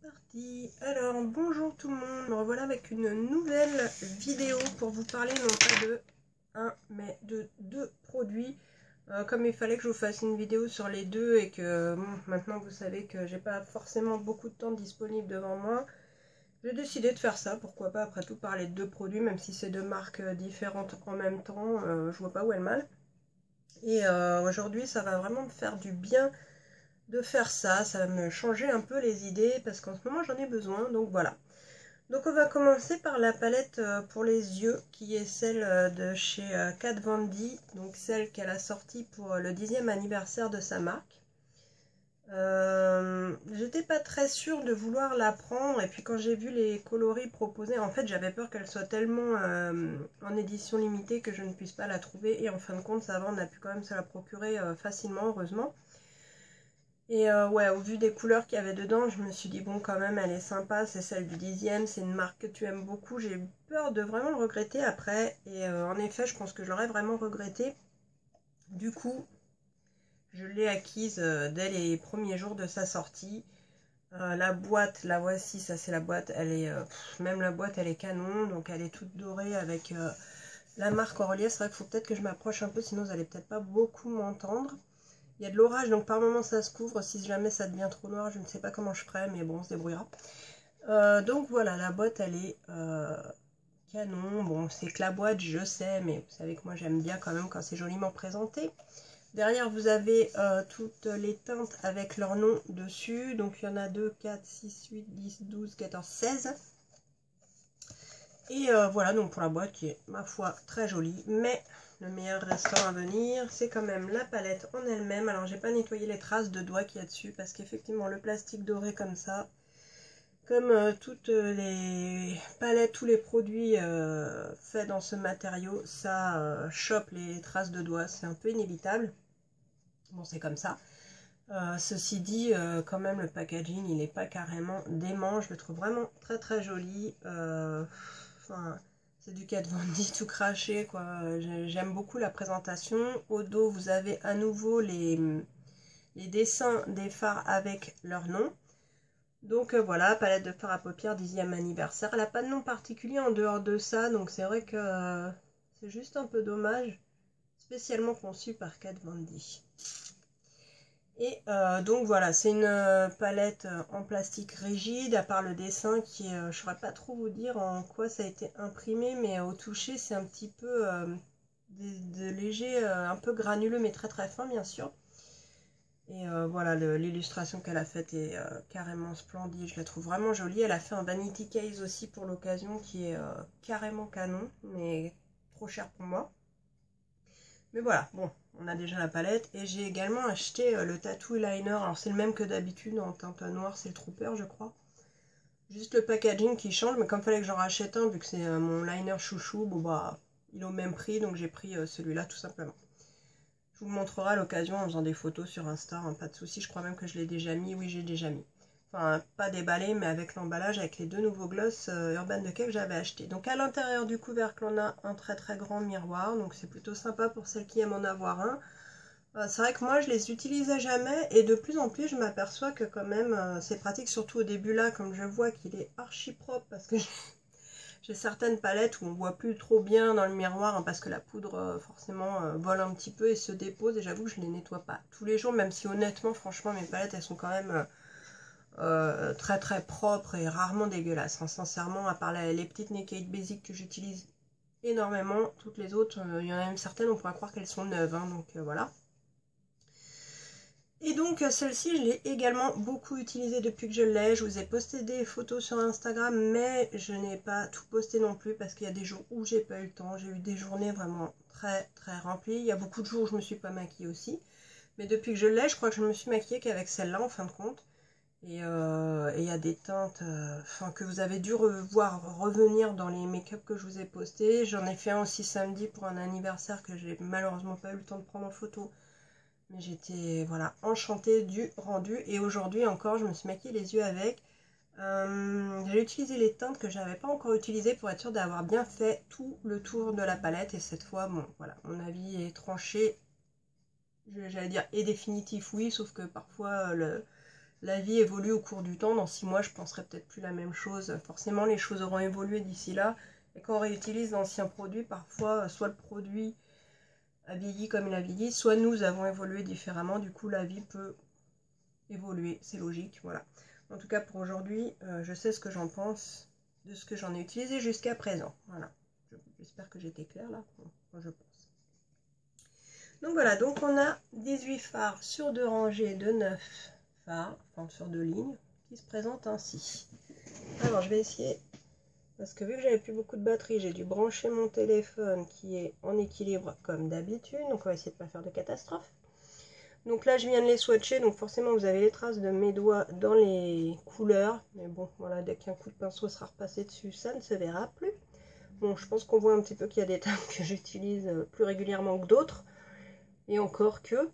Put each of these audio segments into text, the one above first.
Parti. Alors bonjour tout le monde, me revoilà avec une nouvelle vidéo pour vous parler non pas de un mais de deux produits. Comme il fallait que je vous fasse une vidéo sur les deux et que bon, maintenant vous savez que j'ai pas forcément beaucoup de temps disponible devant moi, j'ai décidé de faire ça. Pourquoi pas après tout parler de deux produits, même si c'est deux marques différentes en même temps, je vois pas où est le mal. Et aujourd'hui ça va vraiment me faire du bien de faire ça, ça va me changer un peu les idées parce qu'en ce moment j'en ai besoin, donc voilà. Donc on va commencer par la palette pour les yeux qui est celle de chez Kat Von D, donc celle qu'elle a sortie pour le 10e anniversaire de sa marque. J'étais pas très sûre de vouloir la prendre et puis quand j'ai vu les coloris proposés, en fait j'avais peur qu'elle soit tellement en édition limitée que je ne puisse pas la trouver et en fin de compte ça va, on a pu quand même se la procurer facilement, heureusement. Et ouais, au vu des couleurs qu'il y avait dedans, je me suis dit bon quand même elle est sympa, c'est celle du 10e, c'est une marque que tu aimes beaucoup, j'ai peur de vraiment le regretter après, et en effet je pense que je l'aurais vraiment regretté. Du coup, je l'ai acquise dès les premiers jours de sa sortie. La boîte, la voici, ça c'est la boîte, elle est, même la boîte elle est canon, donc elle est toute dorée avec la marque en relief. C'est vrai qu'il faut peut-être que je m'approche un peu, sinon vous allez peut-être pas beaucoup m'entendre. Il y a de l'orage, donc par moment ça se couvre. Si jamais ça devient trop noir, je ne sais pas comment je ferai, mais bon, on se débrouillera. Donc voilà, la boîte, elle est canon. Bon, c'est que la boîte, je sais, mais vous savez que moi, j'aime bien quand même quand c'est joliment présenté. Derrière, vous avez toutes les teintes avec leur nom dessus. Donc, il y en a 2, 4, 6, 8, 10, 12, 14, 16. Et voilà, donc pour la boîte qui est, ma foi, très jolie. Mais le meilleur restant à venir, c'est quand même la palette en elle-même. Alors, j'ai pas nettoyé les traces de doigts qu'il y a dessus parce qu'effectivement, le plastique doré comme ça, comme toutes les palettes, tous les produits faits dans ce matériau, ça chope les traces de doigts. C'est un peu inévitable. Bon, c'est comme ça. Ceci dit, quand même, le packaging, il n'est pas carrément dément. Je le trouve vraiment très très joli. Enfin, c'est du Kat Von D tout craché, quoi. J'aime beaucoup la présentation. Au dos, vous avez à nouveau les dessins des fards avec leur nom. Donc voilà, palette de fard à paupières 10e anniversaire. Elle n'a pas de nom particulier en dehors de ça, donc c'est vrai que c'est juste un peu dommage. Spécialement conçu par Kat Von D. Et donc voilà, c'est une palette en plastique rigide, à part le dessin qui est, je ne saurais pas trop vous dire en quoi ça a été imprimé, mais au toucher c'est un petit peu de léger, un peu granuleux, mais très très fin bien sûr. Et voilà, l'illustration qu'elle a faite est carrément splendide, je la trouve vraiment jolie. Elle a fait un vanity case aussi pour l'occasion qui est carrément canon, mais trop cher pour moi. Mais voilà, bon, on a déjà la palette. Et j'ai également acheté le tattoo liner. Alors c'est le même que d'habitude, en teinte noire, c'est le Trooper je crois. Juste le packaging qui change, mais comme il fallait que j'en rachète un, vu que c'est mon liner chouchou, bon bah, il est au même prix, donc j'ai pris celui-là tout simplement. Je vous le montrerai à l'occasion en faisant des photos sur Insta, hein, pas de souci. Je crois même que je l'ai déjà mis, oui j'ai déjà mis. Enfin, pas déballé, mais avec l'emballage, avec les deux nouveaux gloss Urban Decay que j'avais acheté. Donc à l'intérieur du couvercle, on a un très très grand miroir, donc c'est plutôt sympa pour celles qui aiment en avoir un. C'est vrai que moi je les utilisais jamais et de plus en plus je m'aperçois que quand même c'est pratique, surtout au début là, comme je vois qu'il est archi propre parce que j'ai certaines palettes où on voit plus trop bien dans le miroir, hein, parce que la poudre forcément vole un petit peu et se dépose, et j'avoue que je les nettoie pas tous les jours, même si honnêtement franchement mes palettes elles sont quand même très très propres et rarement dégueulasses, hein, sincèrement, à part les petites Naked Basic que j'utilise énormément, toutes les autres, il y en a même certaines on pourrait croire qu'elles sont neuves, hein, donc voilà. Et donc celle-ci je l'ai également beaucoup utilisée depuis que je l'ai. Je vous ai posté des photos sur Instagram, mais je n'ai pas tout posté non plus parce qu'il y a des jours où j'ai pas eu le temps. J'ai eu des journées vraiment très très remplies. Il y a beaucoup de jours où je me suis pas maquillée aussi, mais depuis que je l'ai, je crois que je me suis maquillée qu'avec celle-là en fin de compte. Et il y a des teintes que vous avez dû voir revenir dans les make-up que je vous ai postés. J'en ai fait un aussi samedi pour un anniversaire que j'ai malheureusement pas eu le temps de prendre en photo. Mais j'étais voilà, enchantée du rendu. Et aujourd'hui encore, je me suis maquillée les yeux avec. J'ai utilisé les teintes que je n'avais pas encore utilisées pour être sûre d'avoir bien fait tout le tour de la palette. Et cette fois, bon, voilà, mon avis est tranché. J'allais dire et définitif, oui, sauf que parfois la vie évolue au cours du temps. Dans 6 mois, je penserai peut-être plus la même chose. Forcément, les choses auront évolué d'ici là. Et quand on réutilise d'anciens produits, parfois, soit le produit a vieilli comme il a vieilli, soit nous avons évolué différemment. Du coup, la vie peut évoluer. C'est logique, voilà. En tout cas, pour aujourd'hui, je sais ce que j'en pense de ce que j'en ai utilisé jusqu'à présent. Voilà. J'espère que j'étais claire là. Bon, je pense. Donc voilà, donc on a 18 phares sur 2 rangées de 9 phares, enfin sur 2 lignes, qui se présentent ainsi. Alors je vais essayer, parce que vu que j'avais plus beaucoup de batterie, j'ai dû brancher mon téléphone qui est en équilibre comme d'habitude, donc on va essayer de ne pas faire de catastrophe. Donc là je viens de les swatcher, donc forcément vous avez les traces de mes doigts dans les couleurs, mais bon voilà, dès qu'un coup de pinceau sera repassé dessus, ça ne se verra plus. Bon, je pense qu'on voit un petit peu qu'il y a des teintes que j'utilise plus régulièrement que d'autres. Et encore que.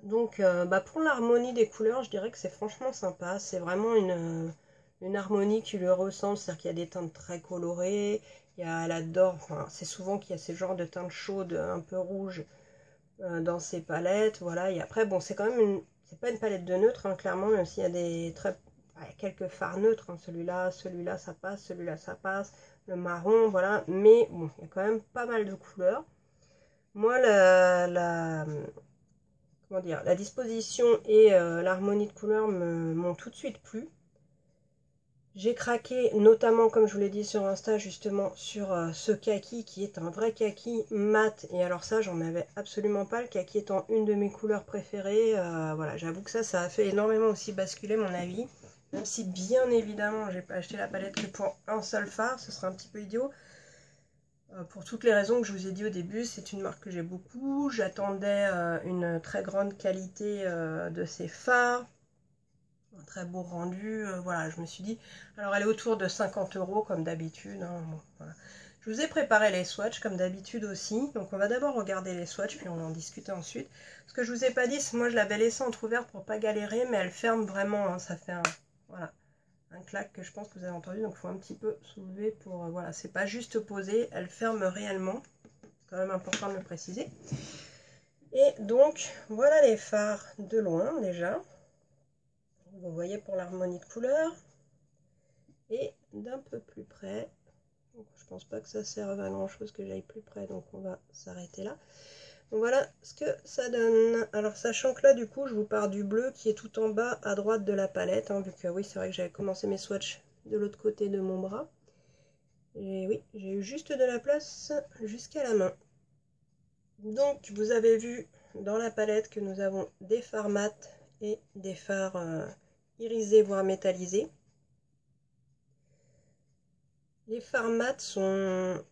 Donc pour l'harmonie des couleurs, je dirais que c'est franchement sympa. C'est vraiment une harmonie qui lui ressemble. C'est-à-dire qu'il y a des teintes très colorées. Elle adore, enfin, c'est souvent qu'il y a ce genre de teintes chaudes, un peu rouges dans ses palettes. Voilà. Et après, bon, c'est quand même c'est pas une palette de neutres, hein, clairement, même s'il y a quelques fards neutres. Hein. Celui-là, ça passe, celui-là, ça passe. Le marron, voilà. Mais bon, il y a quand même pas mal de couleurs. Moi, comment dire, la disposition et l'harmonie de couleurs m'ont tout de suite plu. J'ai craqué notamment, comme je vous l'ai dit sur Insta, justement sur ce kaki qui est un vrai kaki mat. Et alors ça, j'en avais absolument pas. Le kaki étant une de mes couleurs préférées. Voilà, j'avoue que ça a fait énormément aussi basculer mon avis. Même si bien évidemment, j'ai pas acheté la palette que pour un seul fard, ce serait un petit peu idiot. Pour toutes les raisons que je vous ai dit au début, c'est une marque que j'ai beaucoup. J'attendais une très grande qualité de ces fards. Un très beau rendu. Voilà, je me suis dit... Alors, elle est autour de 50 € comme d'habitude. Hein, bon, voilà. Je vous ai préparé les swatchs comme d'habitude aussi. Donc, on va d'abord regarder les swatchs, puis on va en discuter ensuite. Ce que je vous ai pas dit, c'est moi, je l'avais laissée entrouverte pour pas galérer, mais elle ferme vraiment. Hein, ça fait un... Voilà. Un clac que je pense que vous avez entendu, donc il faut un petit peu soulever pour... voilà, c'est pas juste posé, elle ferme réellement. C'est quand même important de le préciser. Et donc, voilà les fards de loin déjà. Vous voyez pour l'harmonie de couleurs. Et d'un peu plus près. Donc, je pense pas que ça serve à grand chose que j'aille plus près, donc on va s'arrêter là. Donc voilà ce que ça donne. Alors sachant que là du coup je vous pars du bleu qui est tout en bas à droite de la palette, hein, vu que oui c'est vrai que j'avais commencé mes swatchs de l'autre côté de mon bras. Et oui, j'ai eu juste de la place jusqu'à la main. Donc vous avez vu dans la palette que nous avons des fards mat et des fards irisés voire métallisés. Les fards mat sont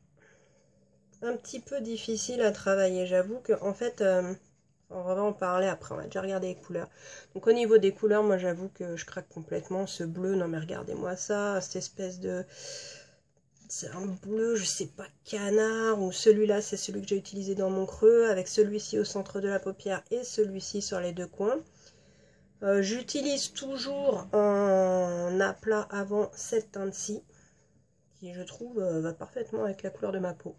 un petit peu difficiles à travailler. J'avoue que en fait, on va en parler après, on va déjà regarder les couleurs. Donc au niveau des couleurs, moi j'avoue que je craque complètement. Ce bleu, non mais regardez-moi ça, cette espèce de... C'est un bleu, je sais pas, canard, ou celui-là c'est celui que j'ai utilisé dans mon creux, avec celui-ci au centre de la paupière et celui-ci sur les deux coins. J'utilise toujours en aplat avant cette teinte-ci, qui je trouve va parfaitement avec la couleur de ma peau.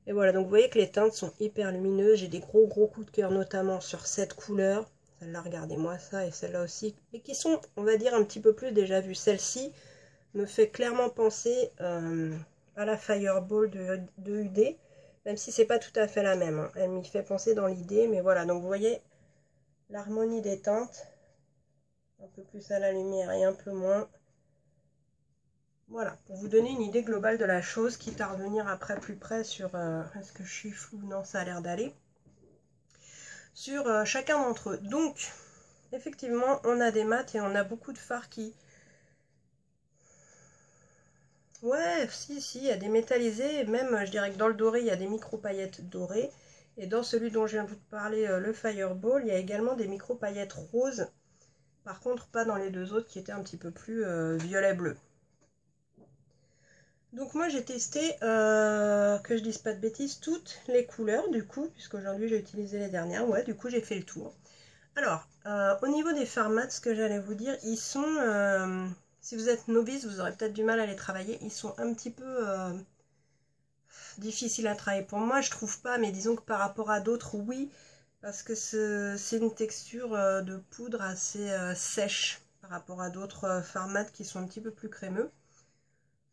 Et voilà, donc vous voyez que les teintes sont hyper lumineuses. J'ai des gros coups de cœur notamment sur cette couleur. Celle-là, regardez-moi ça, et celle-là aussi. Mais qui sont, on va dire, un petit peu plus déjà vues. Celle-ci me fait clairement penser à la Fireball de UD. Même si c'est pas tout à fait la même. Hein. Elle m'y fait penser dans l'idée. Mais voilà, donc vous voyez l'harmonie des teintes. Un peu plus à la lumière et un peu moins. Voilà, pour vous donner une idée globale de la chose, quitte à revenir après plus près sur... est-ce que je suis floue? Non, ça a l'air d'aller. Sur chacun d'entre eux. Donc, effectivement, on a des mats et on a beaucoup de fards qui... Ouais, si, il y a des métallisés. Même, je dirais que dans le doré, il y a des micro-paillettes dorées. Et dans celui dont je viens de vous parler, le Fireball, il y a également des micro-paillettes roses. Par contre, pas dans les deux autres qui étaient un petit peu plus violet-bleu. Donc moi j'ai testé, que je dise pas de bêtises, toutes les couleurs du coup, puisqu'aujourd'hui j'ai utilisé les dernières, ouais du coup j'ai fait le tour. Alors, au niveau des fards mat, ce que j'allais vous dire, ils sont, si vous êtes novice, vous aurez peut-être du mal à les travailler, ils sont un petit peu difficiles à travailler pour moi, je trouve pas, mais disons que par rapport à d'autres, oui, parce que c'est une texture de poudre assez sèche par rapport à d'autres fards mat qui sont un petit peu plus crémeux.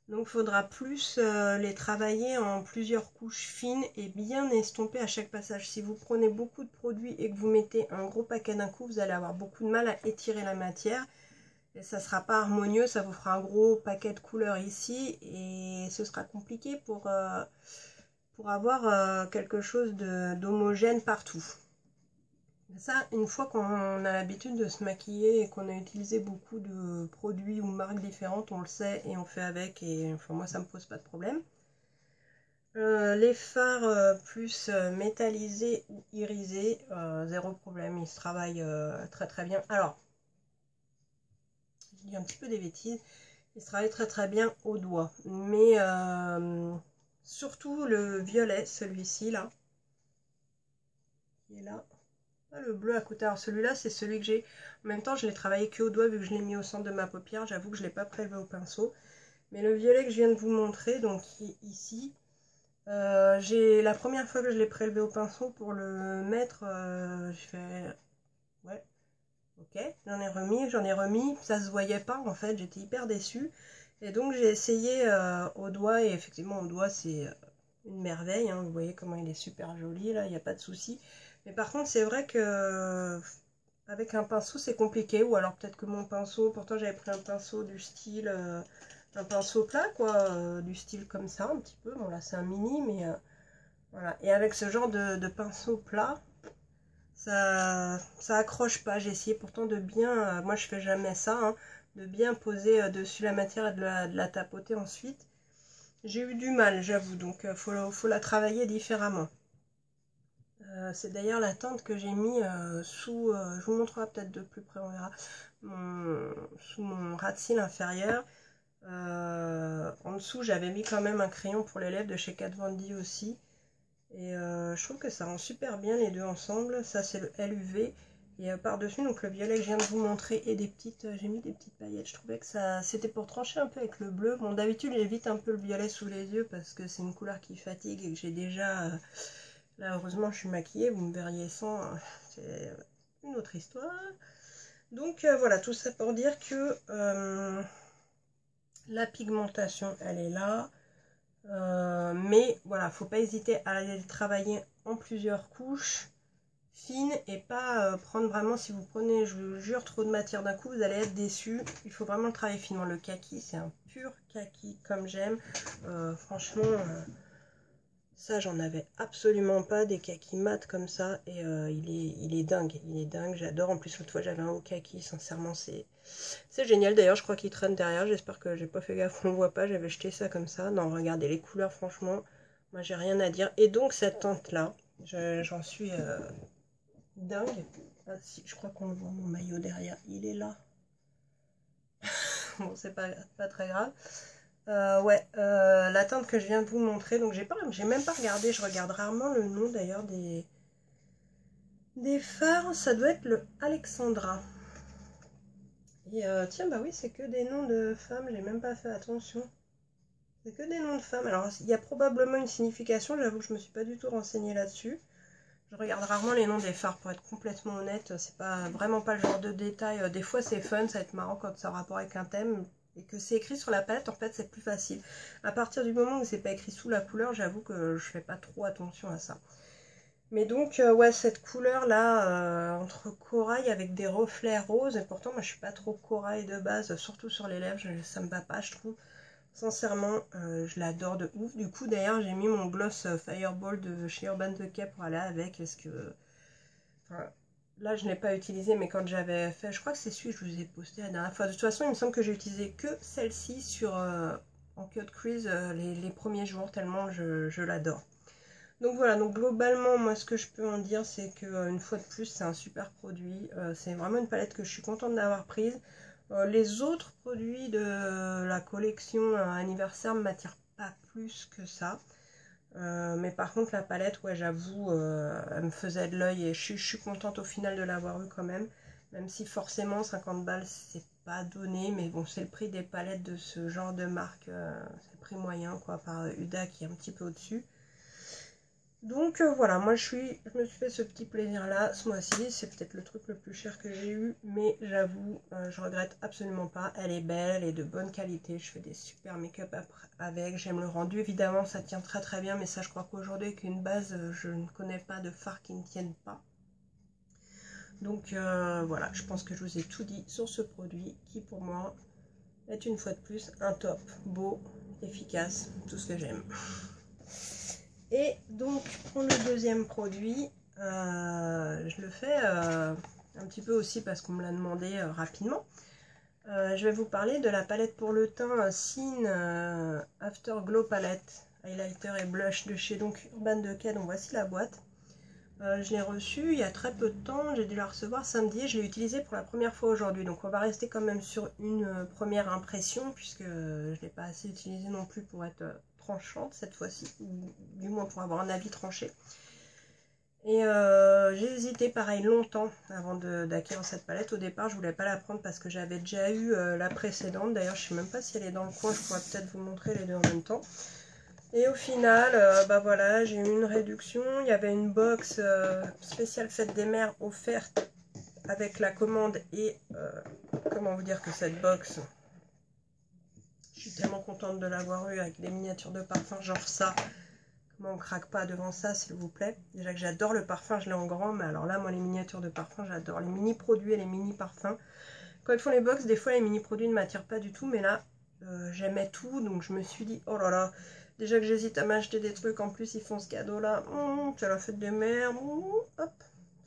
Donc il faudra plus les travailler en plusieurs couches fines et bien estomper à chaque passage. Si vous prenez beaucoup de produits et que vous mettez un gros paquet d'un coup, vous allez avoir beaucoup de mal à étirer la matière. Et ça ne sera pas harmonieux, ça vous fera un gros paquet de couleurs ici. Et ce sera compliqué pour avoir quelque chose d'homogène partout. Ça, une fois qu'on a l'habitude de se maquiller et qu'on a utilisé beaucoup de produits ou marques différentes, on le sait et on fait avec, et enfin moi ça me pose pas de problème. Les fards plus métallisés ou irisés, zéro problème, ils se travaillent très très bien. Alors, je dis un petit peu des bêtises, ils se travaillent très très bien au doigt, mais surtout le violet, celui-ci là, qui est là. Le bleu à côté, alors celui-là c'est celui que j'ai, en même temps je l'ai travaillé que au doigt vu que je l'ai mis au centre de ma paupière, j'avoue que je ne l'ai pas prélevé au pinceau. Mais le violet que je viens de vous montrer, donc qui est ici, la première fois que je l'ai prélevé au pinceau pour le mettre, je fais, ouais, ok, j'en ai remis, ça se voyait pas en fait, j'étais hyper déçue. Et donc j'ai essayé au doigt, et effectivement au doigt c'est une merveille, hein, vous voyez comment il est super joli là, il n'y a pas de souci. Mais par contre c'est vrai que avec un pinceau c'est compliqué, ou alors peut-être que mon pinceau, pourtant j'avais pris un pinceau du style, un pinceau plat quoi, du style comme ça un petit peu, bon là c'est un mini mais voilà. Et avec ce genre de pinceau plat, ça accroche pas, j'ai essayé pourtant de bien, moi je fais jamais ça, hein, de bien poser dessus la matière et de la tapoter ensuite. J'ai eu du mal j'avoue, donc faut la travailler différemment. C'est d'ailleurs la teinte que j'ai mis sous, je vous montrerai peut-être de plus près, on verra, sous mon ras de cils inférieur. En dessous j'avais mis quand même un crayon pour les lèvres de chez Kat Von D aussi. Et je trouve que ça rend super bien les deux ensemble. Ça c'est le LUV. Et par-dessus, donc le violet que je viens de vous montrer et des petites, j'ai mis des petites paillettes. Je trouvais que ça, c'était pour trancher un peu avec le bleu. Bon, d'habitude j'évite un peu le violet sous les yeux parce que c'est une couleur qui fatigue et que j'ai déjà... là, heureusement, je suis maquillée, vous me verriez sans, c'est une autre histoire. Donc voilà, tout ça pour dire que la pigmentation, elle est là. Mais voilà, faut pas hésiter à aller travailler en plusieurs couches fines et pas prendre vraiment, si vous prenez, je vous jure, trop de matière d'un coup, vous allez être déçus. Il faut vraiment le travailler finement. Le kaki, c'est un pur kaki comme j'aime. Franchement... ça, j'en avais absolument pas, des kakis mat comme ça, et il est dingue, j'adore. En plus, l'autre fois, j'avais un haut kaki, sincèrement, c'est génial. D'ailleurs, je crois qu'il traîne derrière, j'espère que j'ai pas fait gaffe, on le voit pas, j'avais jeté ça comme ça. Non, regardez les couleurs, franchement, moi, j'ai rien à dire. Et donc, cette teinte-là, j'en suis dingue. Ah, si, je crois qu'on le voit, mon maillot derrière, il est là. Bon, c'est pas très grave. Ouais, la teinte que je viens de vous montrer, donc j'ai même pas regardé, je regarde rarement le nom d'ailleurs des fards, ça doit être le Alexandra. Et tiens, bah oui, c'est que des noms de femmes, j'ai même pas fait attention. C'est que des noms de femmes, alors il y a probablement une signification, j'avoue que je me suis pas du tout renseignée là-dessus. Je regarde rarement les noms des fards pour être complètement honnête, c'est pas vraiment pas le genre de détail. Des fois c'est fun, ça va être marrant quand ça a rapport avec un thème et que c'est écrit sur la palette, en fait c'est plus facile. À partir du moment où c'est pas écrit sous la couleur, j'avoue que je fais pas trop attention à ça. Mais donc ouais, cette couleur là entre corail avec des reflets roses, et pourtant moi je suis pas trop corail de base, surtout sur les lèvres, ça me va pas je trouve. Sincèrement, je l'adore de ouf. Du coup, d'ailleurs, j'ai mis mon gloss Fireball de chez Urban Decay pour aller avec. Parce que... enfin, là, je ne l'ai pas utilisé, mais quand j'avais fait... Je crois que c'est celui que je vous ai posté la dernière fois. De toute façon, il me semble que j'ai utilisé que celle-ci sur en cut crease les premiers jours, tellement je l'adore. Donc voilà, donc globalement, moi, ce que je peux en dire, c'est que une fois de plus, c'est un super produit. C'est vraiment une palette que je suis contente d'avoir prise. Les autres produits de la collection anniversaire ne m'attirent pas plus que ça. Mais par contre, la palette, ouais, j'avoue, elle me faisait de l'œil et je suis contente au final de l'avoir eu quand même. Même si forcément, 50 balles, c'est pas donné. Mais bon, c'est le prix des palettes de ce genre de marque. C'est le prix moyen, quoi, par Huda qui est un petit peu au-dessus. Donc voilà, moi je me suis fait ce petit plaisir là ce mois-ci. C'est peut-être le truc le plus cher que j'ai eu, mais j'avoue, je regrette absolument pas. Elle est belle, elle est de bonne qualité, je fais des super make-up avec, j'aime le rendu, évidemment ça tient très très bien, mais ça je crois qu'aujourd'hui avec une base, je ne connais pas de fards qui ne tiennent pas. Donc voilà, je pense que je vous ai tout dit sur ce produit qui pour moi est une fois de plus un top, beau, efficace, tout ce que j'aime. Et donc pour le deuxième produit, je le fais un petit peu aussi parce qu'on me l'a demandé rapidement. Je vais vous parler de la palette pour le teint Cine Afterglow Palette Highlighter et Blush de chez donc Urban Decay. Donc voici la boîte. Je l'ai reçue il y a très peu de temps, j'ai dû la recevoir samedi et je l'ai utilisée pour la première fois aujourd'hui. Donc on va rester quand même sur une première impression puisque je ne l'ai pas assez utilisée non plus pour être tranchante cette fois-ci, ou du moins pour avoir un avis tranché. Et j'ai hésité pareil longtemps avant d'acquérir cette palette. Au départ je voulais pas la prendre parce que j'avais déjà eu la précédente. D'ailleurs je sais même pas si elle est dans le coin, je pourrais peut-être vous montrer les deux en même temps. Et au final, bah voilà, j'ai eu une réduction. Il y avait une box spéciale fête des mères offerte avec la commande. Et comment vous dire que cette box, je suis tellement contente de l'avoir eue avec des miniatures de parfum genre ça. Comment on craque pas devant ça, s'il vous plaît. Déjà que j'adore le parfum, je l'ai en grand. Mais alors là, moi, les miniatures de parfum, j'adore. Les mini-produits et les mini-parfums. Quand ils font les box, des fois, les mini-produits ne m'attirent pas du tout. Mais là, j'aimais tout. Donc je me suis dit, oh là là. Déjà que j'hésite à m'acheter des trucs, en plus ils font ce cadeau là, c'est la fête des mères, hop,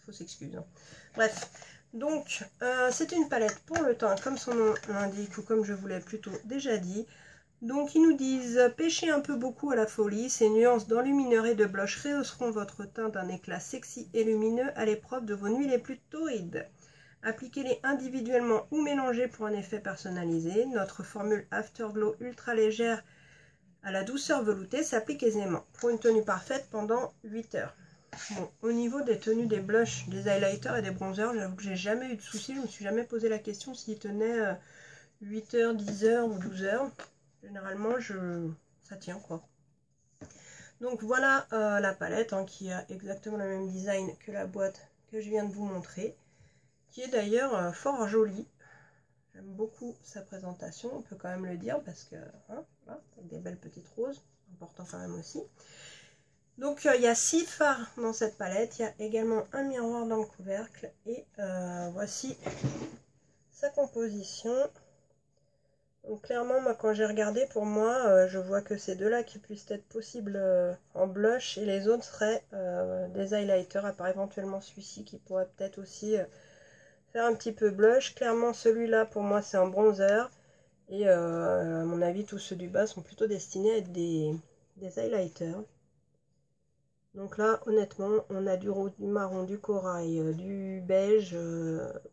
faut s'excuser. Bref, donc c'est une palette pour le teint comme son nom l'indique ou comme je vous l'ai plutôt déjà dit. Donc ils nous disent, pêchez un peu beaucoup à la folie, ces nuances d'enlumineur et de blush rehausseront votre teint d'un éclat sexy et lumineux à l'épreuve de vos nuits les plus torrides. Appliquez-les individuellement ou mélangés pour un effet personnalisé. Notre formule Afterglow ultra légère à la douceur veloutée s'applique aisément pour une tenue parfaite pendant 8 heures. Bon, au niveau des tenues des blushs, des highlighters et des bronzers, j'avoue que j'ai jamais eu de soucis. Je me suis jamais posé la question s'ils tenaient 8 heures, 10 heures ou 12 heures. Généralement, ça tient quoi. Donc voilà la palette qui a exactement le même design que la boîte que je viens de vous montrer, qui est d'ailleurs fort jolie. J'aime beaucoup sa présentation, on peut quand même le dire, parce que, hein, voilà, avec des belles petites roses, important quand même aussi. Donc il y a 6 fards dans cette palette, il y a également un miroir dans le couvercle, et voici sa composition. Donc clairement, moi quand j'ai regardé, pour moi, je vois que ces deux-là qui puissent être possibles en blush, et les autres seraient des highlighters, à part éventuellement celui-ci qui pourrait peut-être aussi... faire un petit peu blush. Clairement celui-là pour moi c'est un bronzer et à mon avis tous ceux du bas sont plutôt destinés à être des highlighters. Donc là honnêtement on a du rose, du marron, du corail, du beige,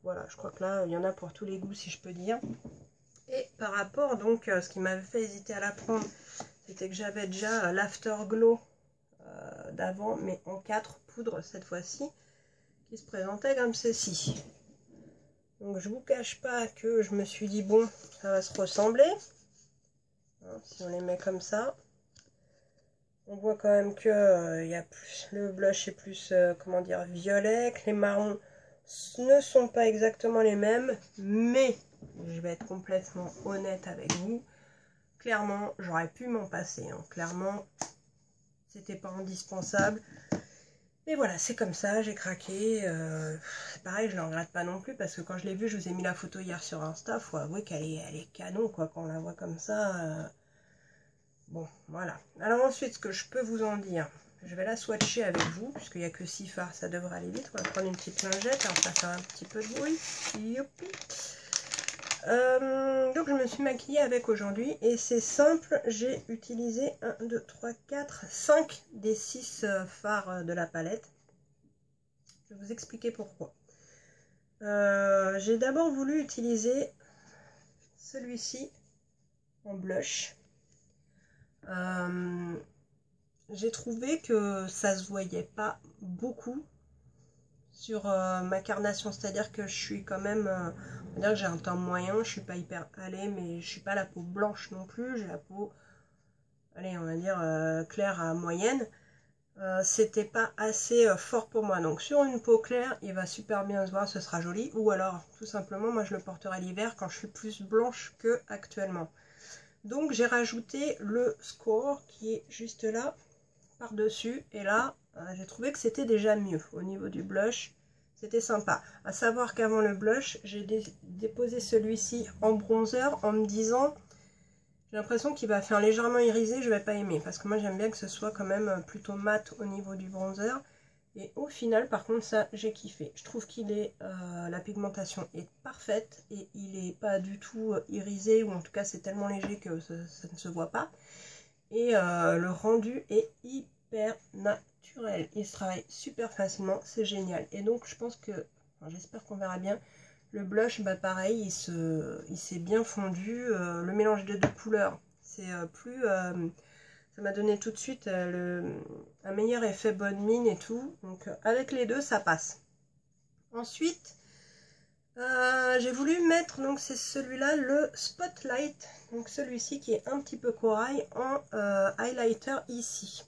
voilà, je crois que là il y en a pour tous les goûts si je peux dire. Et par rapport donc ce qui m'avait fait hésiter à la prendre, c'était que j'avais déjà l'Afterglow d'avant mais en 4 poudres cette fois-ci, qui se présentait comme ceci. Donc je vous cache pas que je me suis dit bon, ça va se ressembler. Hein, si on les met comme ça, on voit quand même que y a plus, le blush est plus comment dire, violet, que les marrons ne sont pas exactement les mêmes, mais je vais être complètement honnête avec vous. Clairement, j'aurais pu m'en passer. Hein. Clairement, c'était pas indispensable. Mais voilà, c'est comme ça, j'ai craqué. C'est pareil, je ne le regrette pas non plus parce que quand je l'ai vu, je vous ai mis la photo hier sur Insta. Faut avouer qu'elle est canon, quoi, quand on la voit comme ça. Bon, voilà. Alors ensuite, ce que je peux vous en dire, je vais la swatcher avec vous, puisqu'il n'y a que 6 fards, ça devrait aller vite. On va prendre une petite lingette, alors ça fait un petit peu de bruit. Youpi. Donc je me suis maquillée avec aujourd'hui et c'est simple, j'ai utilisé 1, 2, 3, 4, 5 des 6 fards de la palette. Je vais vous expliquer pourquoi. J'ai d'abord voulu utiliser celui-ci en blush. J'ai trouvé que ça se voyait pas beaucoup sur ma carnation, c'est-à-dire que je suis quand même, on va dire que j'ai un teint moyen, je suis pas hyper hâlée, mais je suis pas la peau blanche non plus, j'ai la peau, allez, on va dire claire à moyenne. c'était pas assez fort pour moi. Donc sur une peau claire, il va super bien se voir, ce sera joli. Ou alors, tout simplement, moi je le porterai l'hiver quand je suis plus blanche que actuellement. Donc j'ai rajouté le Score qui est juste là, par-dessus. Et là, j'ai trouvé que c'était déjà mieux au niveau du blush. C'était sympa. À savoir qu'avant le blush, j'ai déposé celui-ci en bronzer en me disant... J'ai l'impression qu'il va faire légèrement irisé, je vais pas aimer. Parce que moi j'aime bien que ce soit quand même plutôt mat au niveau du bronzer. Et au final, par contre, ça, j'ai kiffé. Je trouve qu'il est, la pigmentation est parfaite et il est pas du tout irisé, ou en tout cas c'est tellement léger que ça ne se voit pas. Et le rendu est hyper naturel. Il se travaille super facilement, c'est génial. Et donc je pense que, enfin, j'espère qu'on verra bien. Le blush, bah pareil, il s'est bien fondu. Le mélange des deux couleurs, c'est plus... ça m'a donné tout de suite un meilleur effet bonne mine et tout. Donc avec les deux, ça passe. Ensuite, j'ai voulu mettre, donc c'est celui-là, le Spotlight. Donc celui-ci qui est un petit peu corail en highlighter ici.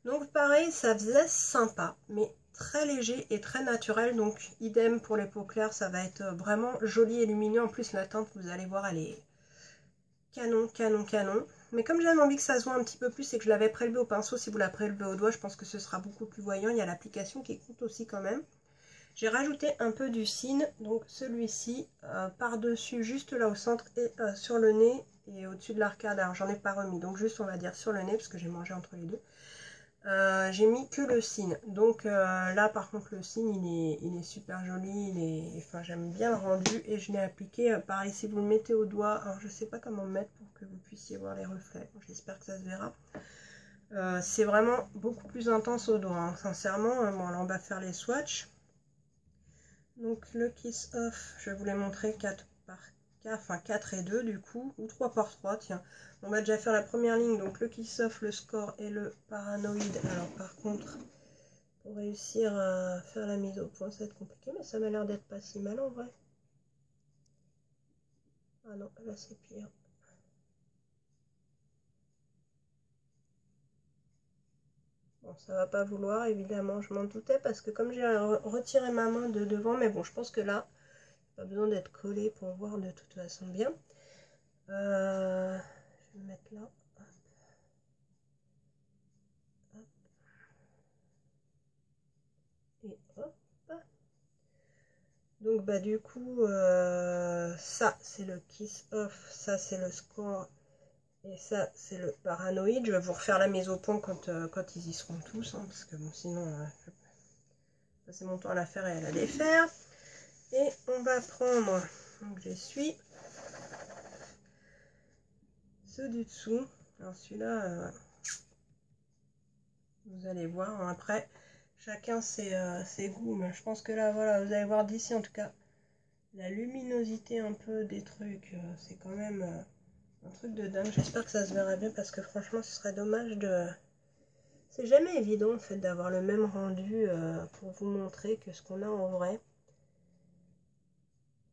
Donc pareil, ça faisait sympa, mais très léger et très naturel. Donc idem pour les peaux claires, ça va être vraiment joli et lumineux. En plus la teinte, vous allez voir, elle est canon, canon, canon. Mais comme j'avais envie que ça se voit un petit peu plus et que je l'avais prélevé au pinceau, si vous la prélevez au doigt, je pense que ce sera beaucoup plus voyant. Il y a l'application qui compte aussi quand même. J'ai rajouté un peu du cine, donc celui-ci par-dessus, juste là au centre et sur le nez et au-dessus de l'arcade. Alors j'en ai pas remis, donc juste on va dire sur le nez parce que j'ai mangé entre les deux. J'ai mis que le cine, donc là par contre le cine il est super joli, enfin j'aime bien le rendu et je l'ai appliqué pareil si vous le mettez au doigt. Alors je sais pas comment le mettre pour que vous puissiez voir les reflets, j'espère que ça se verra. C'est vraiment beaucoup plus intense au doigt, hein, sincèrement. Bon là on va faire les swatchs. Donc le Kiss Off, je vais vous les montrer 4 par 4, enfin 4 et 2 du coup, ou 3 par 3, tiens. On va déjà faire la première ligne, donc le Kiss Off, le Score et le Paranoïde. Alors par contre, pour réussir à faire la mise au point, ça va être compliqué, mais ça m'a l'air d'être pas si mal en vrai. Ah non, là c'est pire. Bon, ça va pas vouloir, évidemment, je m'en doutais, parce que comme j'ai retiré ma main de devant, mais bon, je pense que là, pas besoin d'être collé pour voir de toute façon bien. Je vais me mettre là. Et hop. Donc bah du coup ça c'est le Kiss Off, ça c'est le Score et ça c'est le Paranoïde. Je vais vous refaire la mise au point quand ils y seront tous, hein, parce que bon sinon je vais passer mon temps à la faire et à la défaire. Et on va prendre, donc j'essuie ceux du dessous. Alors celui-là vous allez voir, hein, après chacun ses goûts, mais je pense que là voilà, vous allez voir d'ici en tout cas la luminosité un peu des trucs, c'est quand même un truc de dingue. J'espère que ça se verra bien parce que franchement ce serait dommage de... C'est jamais évident en fait d'avoir le même rendu pour vous montrer que ce qu'on a en vrai.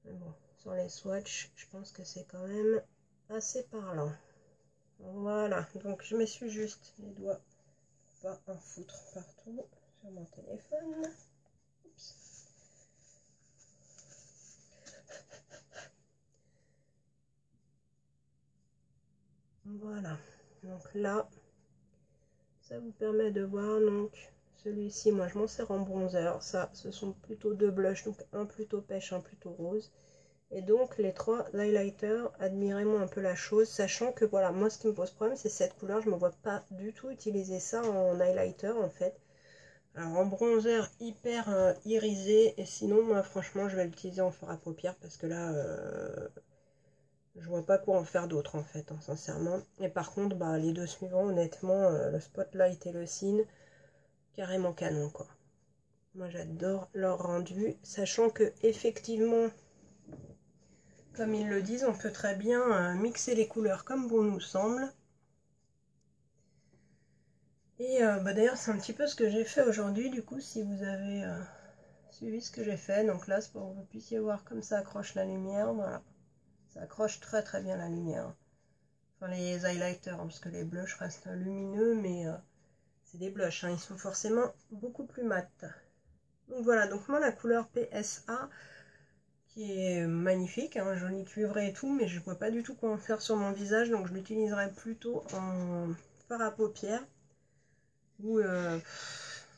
Mais bon, sur les swatchs, je pense que c'est quand même assez parlant. Voilà, donc je m'essuie juste les doigts pour pas en foutre partout sur mon téléphone. Oups. Voilà, donc là, ça vous permet de voir, donc celui-ci, moi je m'en sers en bronzer. Ça, ce sont plutôt deux blushs, donc un plutôt pêche, un plutôt rose. Et donc les trois highlighters, admirez-moi un peu la chose, sachant que voilà, moi ce qui me pose problème c'est cette couleur, je ne me vois pas du tout utiliser ça en highlighter en fait. Alors en bronzer hyper irisé, et sinon moi franchement je vais l'utiliser en fard à paupières parce que là je vois pas quoi en faire d'autre en fait, hein, sincèrement. Et par contre bah, les deux suivants honnêtement, le Spotlight et le Cine, carrément canon quoi. Moi j'adore leur rendu, sachant que effectivement, comme ils le disent, on peut très bien mixer les couleurs comme bon nous semble. Et bah d'ailleurs c'est un petit peu ce que j'ai fait aujourd'hui, du coup si vous avez suivi ce que j'ai fait. Donc là c'est pour que vous puissiez voir comme ça accroche la lumière, voilà. Ça accroche très très bien la lumière. Enfin les highlighters, hein, parce que les blushs restent lumineux, mais c'est des blushs, hein, ils sont forcément beaucoup plus mat. Donc voilà, donc moi la couleur PSA, qui est magnifique, hein, joli cuivré et tout, mais je vois pas du tout quoi en faire sur mon visage, donc je l'utiliserai plutôt en fard à paupières, ou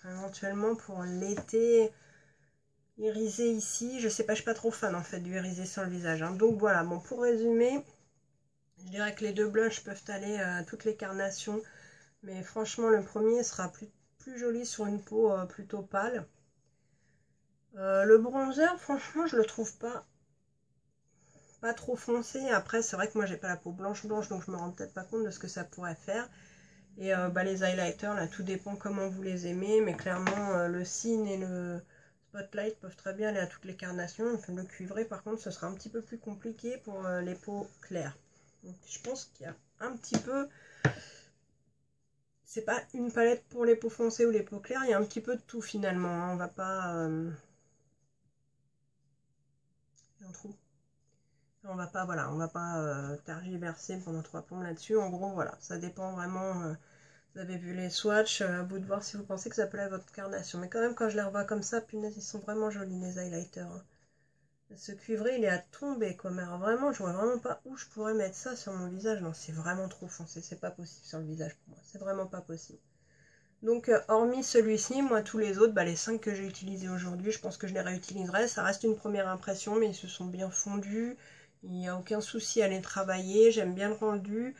éventuellement pour l'été, irisé ici, je sais pas, je suis pas trop fan en fait du irisé sur le visage, hein. Donc voilà, bon, pour résumer, je dirais que les deux blushs peuvent aller à toutes les carnations, mais franchement le premier sera plus joli sur une peau plutôt pâle. Le bronzer, franchement, je le trouve pas trop foncé. Après, c'est vrai que moi j'ai pas la peau blanche, donc je me rends peut-être pas compte de ce que ça pourrait faire. Et les highlighters, là, tout dépend comment vous les aimez, mais clairement, le cine et le spotlight peuvent très bien aller à toutes les carnations. Enfin, le cuivré, par contre, ce sera un petit peu plus compliqué pour les peaux claires. Donc, je pense qu'il y a un petit peu... C'est pas une palette pour les peaux foncées ou les peaux claires, il y a un petit peu de tout finalement, hein. On va pas... un trou. On va pas, voilà, on va pas tergiverser pendant 3 plombs là-dessus. En gros, voilà, ça dépend vraiment. Vous avez vu les swatchs, à vous de voir si vous pensez que ça plaît à votre carnation. Mais quand même, quand je les revois comme ça, punaise, ils sont vraiment jolis les highlighters, hein. Ce cuivré, il est à tomber, quoi. Mais alors, vraiment, je vois vraiment pas où je pourrais mettre ça sur mon visage. Non, c'est vraiment trop foncé. C'est pas possible sur le visage pour moi. C'est vraiment pas possible. Donc, hormis celui-ci, moi, tous les autres, les 5 que j'ai utilisés aujourd'hui, je pense que je les réutiliserai. Ça reste une première impression, mais ils se sont bien fondus. Il n'y a aucun souci à les travailler. J'aime bien le rendu.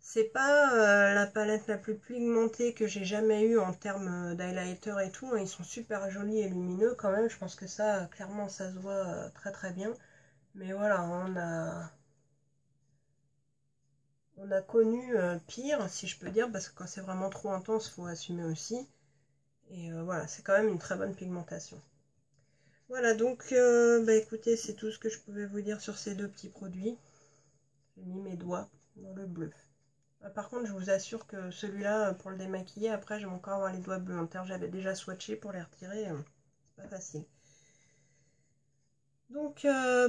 C'est pas la palette la plus pigmentée que j'ai jamais eue en termes d'highlighter et tout, hein. Ils sont super jolis et lumineux quand même. Je pense que ça, clairement, ça se voit très très bien. Mais voilà, on a connu pire, si je peux dire, parce que quand c'est vraiment trop intense, il faut assumer aussi. Et voilà, c'est quand même une très bonne pigmentation. Voilà, donc écoutez, c'est tout ce que je pouvais vous dire sur ces deux petits produits. J'ai mis mes doigts dans le bleu. Par contre, je vous assure que celui-là, pour le démaquiller, après, je vais encore avoir les doigts bleus. En terre, j'avais déjà swatché pour les retirer. C'est pas facile. Donc,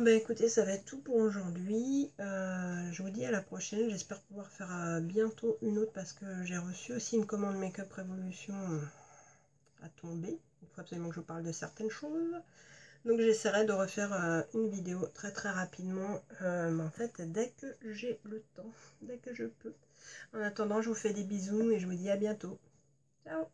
écoutez, ça va être tout pour aujourd'hui. Je vous dis à la prochaine. J'espère pouvoir faire bientôt une autre parce que j'ai reçu aussi une commande Make-up Révolution à tomber. Il faut absolument que je vous parle de certaines choses. Donc j'essaierai de refaire une vidéo très très rapidement, mais en fait dès que j'ai le temps, dès que je peux. En attendant, je vous fais des bisous et je vous dis à bientôt. Ciao!